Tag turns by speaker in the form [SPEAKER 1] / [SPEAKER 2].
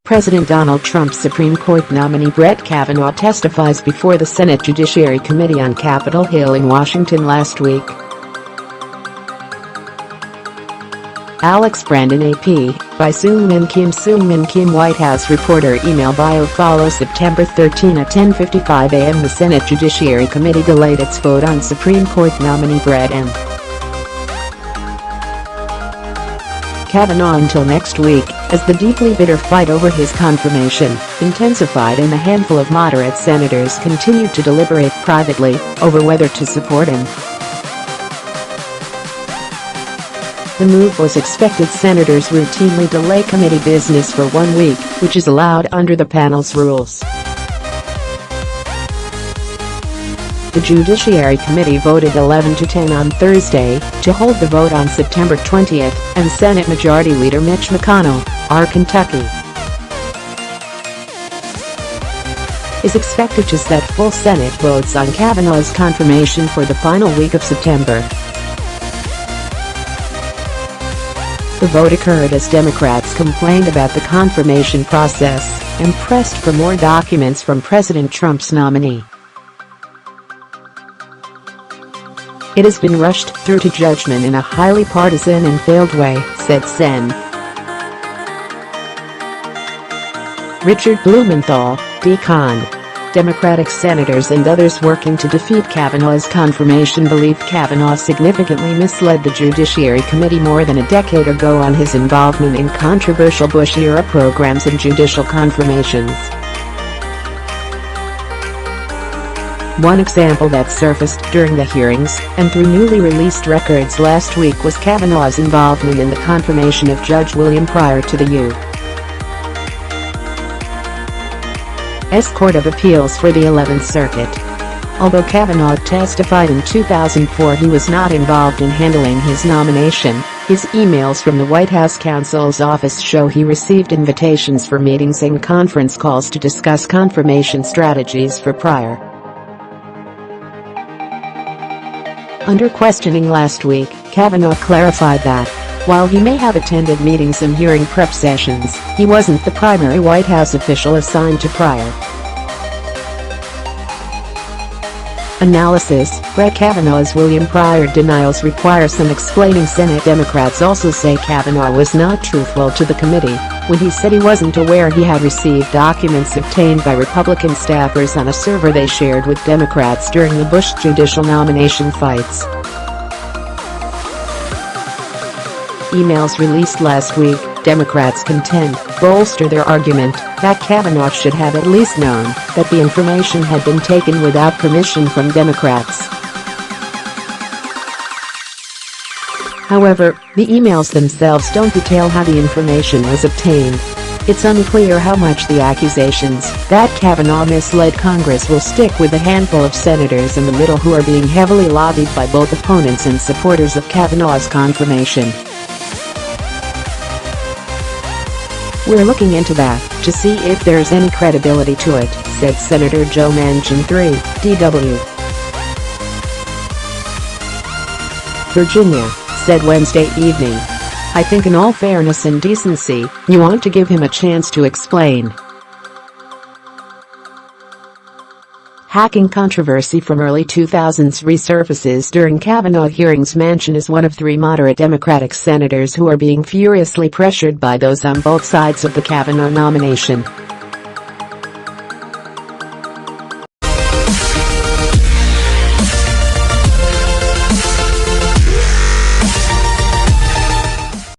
[SPEAKER 1] President Donald Trump's Supreme Court nominee Brett Kavanaugh testifies before the Senate Judiciary Committee on Capitol Hill in Washington last week. Alex Brandon AP, by Seung-Min Kim White House reporter email bio follows September 13 at 10:55 a.m. The Senate Judiciary Committee delayed its vote on Supreme Court nominee Brett M. Kavanaugh until next week, as the deeply bitter fight over his confirmation intensified and a handful of moderate senators continued to deliberate privately over whether to support him. The move was expected. Senators routinely delay committee business for 1 week, which is allowed under the panel's rules. The Judiciary Committee voted 11-10 on Thursday to hold the vote on September 20, and Senate Majority Leader Mitch McConnell, R. Kentucky, is expected to set full Senate votes on Kavanaugh's confirmation for the final week of September. The vote occurred as Democrats complained about the confirmation process and pressed for more documents from President Trump's nominee. It has been rushed through to judgment in a highly partisan and failed way, said Sen. Richard Blumenthal, D-Con. Democratic senators and others working to defeat Kavanaugh's confirmation believe Kavanaugh significantly misled the Judiciary Committee more than a decade ago on his involvement in controversial Bush-era programs and judicial confirmations. One example that surfaced during the hearings and through newly released records last week was Kavanaugh's involvement in the confirmation of Judge William Pryor to the U.S. Court of Appeals for the 11th Circuit. Although Kavanaugh testified in 2004 he was not involved in handling his nomination, his emails from the White House counsel's office show he received invitations for meetings and conference calls to discuss confirmation strategies for Pryor. Under questioning last week, Kavanaugh clarified that, while he may have attended meetings and hearing prep sessions, he wasn't the primary White House official assigned to Pryor. Analysis: Brett Kavanaugh's William Pryor denials require some explaining. Senate Democrats also say Kavanaugh was not truthful to the committee when he said he wasn't aware he had received documents obtained by Republican staffers on a server they shared with Democrats during the Bush judicial nomination fights. Emails released last week, Democrats contend, bolster their argument that Kavanaugh should have at least known that the information had been taken without permission from Democrats. However, the emails themselves don't detail how the information was obtained. It's unclear how much the accusations that Kavanaugh misled Congress will stick with a handful of senators in the middle who are being heavily lobbied by both opponents and supporters of Kavanaugh's confirmation. "We're looking into that to see if there's any credibility to it," said Senator Joe Manchin, 3, DW. Virginia said Wednesday evening, "I think in all fairness and decency, you want to give him a chance to explain." Hacking controversy from early 2000s resurfaces during Kavanaugh hearings. Manchin is one of 3 moderate Democratic senators who are being furiously pressured by those on both sides of the Kavanaugh nomination